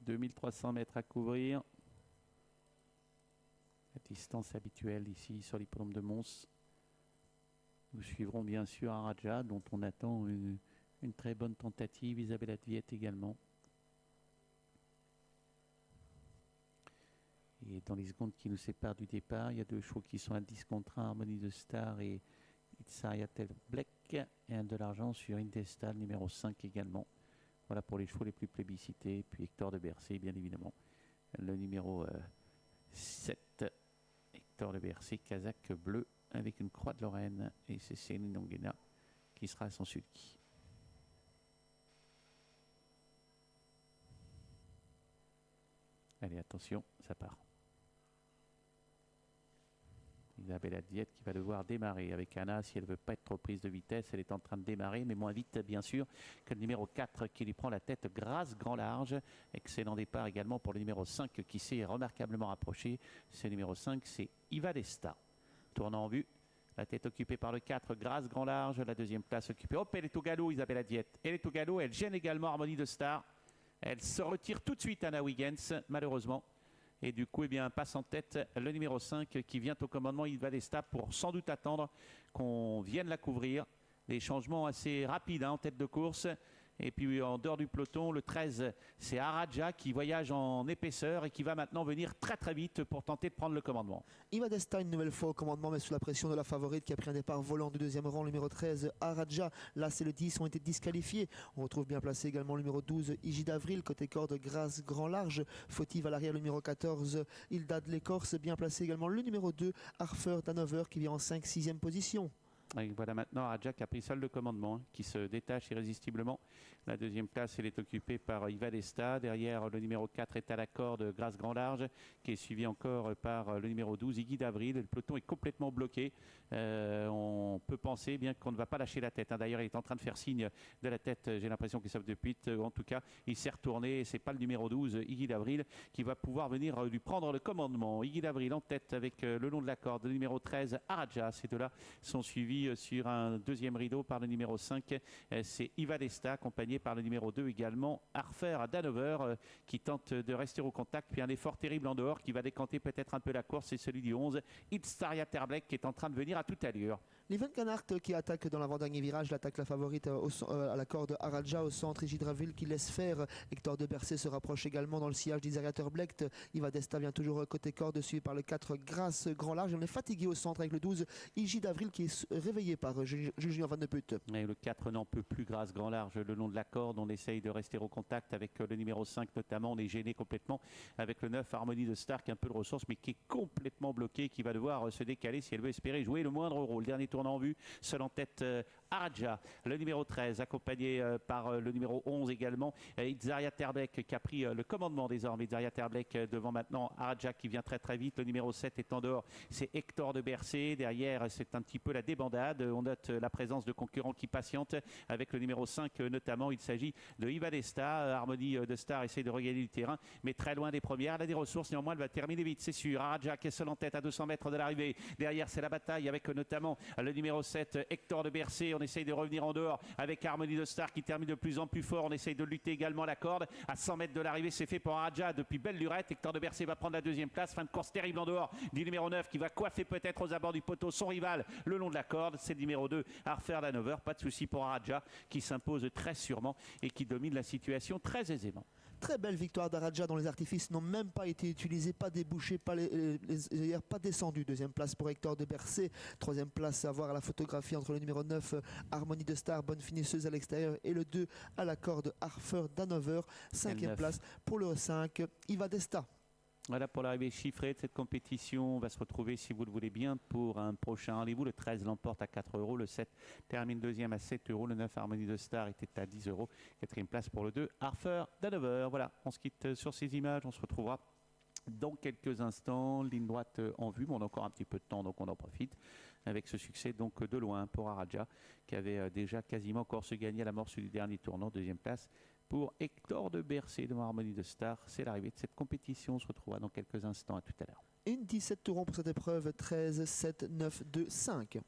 2300 mètres à couvrir. La distance habituelle ici sur l'hippodrome de Mons. Nous suivrons bien sûr Araja, dont on attend une très bonne tentative. Isabelle Adviette également. Et dans les secondes qui nous séparent du départ, il y a deux chevaux qui sont à 10 contre 1, Harmonie de Star et Itzariatel Black. Et un de l'argent sur Indestal, numéro 5 également. Voilà pour les chevaux les plus plébiscités. Puis Hector de Bercé, bien évidemment. Le numéro 7, Hector de Bercé, casaque bleu avec une croix de Lorraine. Et c'est Céline Onguena qui sera à son sulky. Allez, attention, ça part. Isabelle Adviette qui va devoir démarrer avec Anna. Si elle ne veut pas être trop prise de vitesse, elle est en train de démarrer, mais moins vite bien sûr que le numéro 4 qui lui prend la tête. Grâce grand large. Excellent départ également pour le numéro 5 qui s'est remarquablement rapproché. Ce numéro 5, c'est Ivadesta. Tournant en vue. La tête occupée par le 4, Grâce grand large. La deuxième place occupée. Hop, elle est au galop, Isabelle Adviette. Elle est au galop, elle gêne également Harmonie de Star. Elle se retire tout de suite, Anna Wiggins, malheureusement. Et du coup, eh bien, passe en tête le numéro 5 qui vient au commandement Ivadesta pour sans doute attendre qu'on vienne la couvrir. Des changements assez rapides en tête de course. Et puis en dehors du peloton, le 13, c'est Araja qui voyage en épaisseur et qui va maintenant venir très très vite pour tenter de prendre le commandement. Ivadesta une nouvelle fois au commandement, mais sous la pression de la favorite qui a pris un départ volant du deuxième rang, le numéro 13, Araja. Là, c'est le 10, ont été disqualifiés. On retrouve bien placé également le numéro 12, Igi d'Avril, côté corde, Grâce grand large. Fautive à l'arrière, le numéro 14, Hilda de l'Écorce. Bien placé également le numéro 2, Arfer d'Hanover, qui vient en 5-6e position. Et voilà maintenant Araja qui a pris seul le commandement, qui se détache irrésistiblement. La deuxième place, elle est occupée par Ivadesta. Derrière, le numéro 4 est à la corde, Grâce grand large, qui est suivi encore par le numéro 12, Iggy d'Avril. Le peloton est complètement bloqué. On peut penser bien qu'on ne va pas lâcher la tête. D'ailleurs, il est en train de faire signe de la tête. J'ai l'impression qu'il sauve depuis. En tout cas, il s'est retourné. C'est pas le numéro 12, Iggy d'Avril, qui va pouvoir venir lui prendre le commandement. Iggy d'Avril en tête avec le long de la corde. Le numéro 13, Araja. Ces deux-là sont suivis sur un deuxième rideau par le numéro 5, c'est Ivadesta, accompagné par le numéro 2 également, Arfer d'Hanover, qui tente de rester au contact, puis un effort terrible en dehors qui va décanter peut-être un peu la course, c'est celui du 11, Itztaria Terblek, qui est en train de venir à toute allure. Leven Canart qui attaque dans l'avant-dernier virage, l'attaque la favorite à la corde, Araja au centre, Igidraville qui laisse faire. Hector de Bercé se rapproche également dans le sillage d'Isaria Terblek. Ivadesta vient toujours côté corde, suivi par le 4, Grâce grand large. On est fatigué au centre avec le 12, Igidaville qui est réveillé par Julien Van de Putte. Et le 4 n'en peut plus, Grâce grand large le long de la corde. On essaye de rester au contact avec le numéro 5 notamment. On est gêné complètement avec le 9, Harmonie de Star, qui a un peu de ressources mais qui est complètement bloqué, qui va devoir se décaler si elle veut espérer jouer le moindre rôle. Dernier tournant en vue, seul en tête Araja, le numéro 13, accompagné par le numéro 11 également, Itzariat Terblek qui a pris le commandement désormais. Itzariat Terblek devant maintenant Araja qui vient très très vite. Le numéro 7 est en dehors, c'est Hector de Bercé. Derrière, c'est un petit peu la débandade. On note la présence de concurrents qui patientent avec le numéro 5 notamment. Il s'agit de Ivadesta. Harmonie de Star essaie de regagner du terrain, mais très loin des premières. Elle a des ressources, néanmoins elle va terminer vite, c'est sûr. Araja qui est seul en tête à 200 mètres de l'arrivée. Derrière, c'est la bataille avec notamment le numéro 7, Hector de Bercé. On essaye de revenir en dehors avec Harmonie de Star qui termine de plus en plus fort. On essaye de lutter également la corde. À 100 mètres de l'arrivée, c'est fait pour Araja depuis belle lurette. Hector de Bercé va prendre la deuxième place. Fin de course terrible en dehors du numéro 9 qui va coiffer peut-être aux abords du poteau son rival le long de la corde. C'est le numéro 2, Arfer d'Hanover. Pas de souci pour Araja qui s'impose très sûrement et qui domine la situation très aisément. Très belle victoire d'Araja dont les artifices n'ont même pas été utilisés, pas débouchés, pas descendus. Deuxième place pour Hector de Bercé. Troisième place à voir à la photographie entre le numéro 9, Harmonie de Star, bonne finisseuse à l'extérieur, et le 2 à la corde, Arfer d'Hanover. Cinquième place pour le 5, Ivadesta. Voilà pour l'arrivée chiffrée de cette compétition. On va se retrouver, si vous le voulez bien, pour un prochain rendez-vous. Le 13 l'emporte à 4 €. Le 7 termine deuxième à 7 €. Le 9, Harmonie de Star, était à 10 €. Quatrième place pour le 2, Arfer d'Hanover. Voilà, on se quitte sur ces images. On se retrouvera dans quelques instants. Ligne droite en vue, mais on a encore un petit peu de temps, donc on en profite. Avec ce succès donc de loin pour Araja, qui avait déjà quasiment encore se gagner à l'amorce du dernier tournant. Deuxième place pour Hector de Bercé devant Harmonie de Star. C'est l'arrivée de cette compétition. On se retrouvera dans quelques instants. À tout à l'heure. Une 17 tours pour cette épreuve, 13, 7, 9, 2, 5.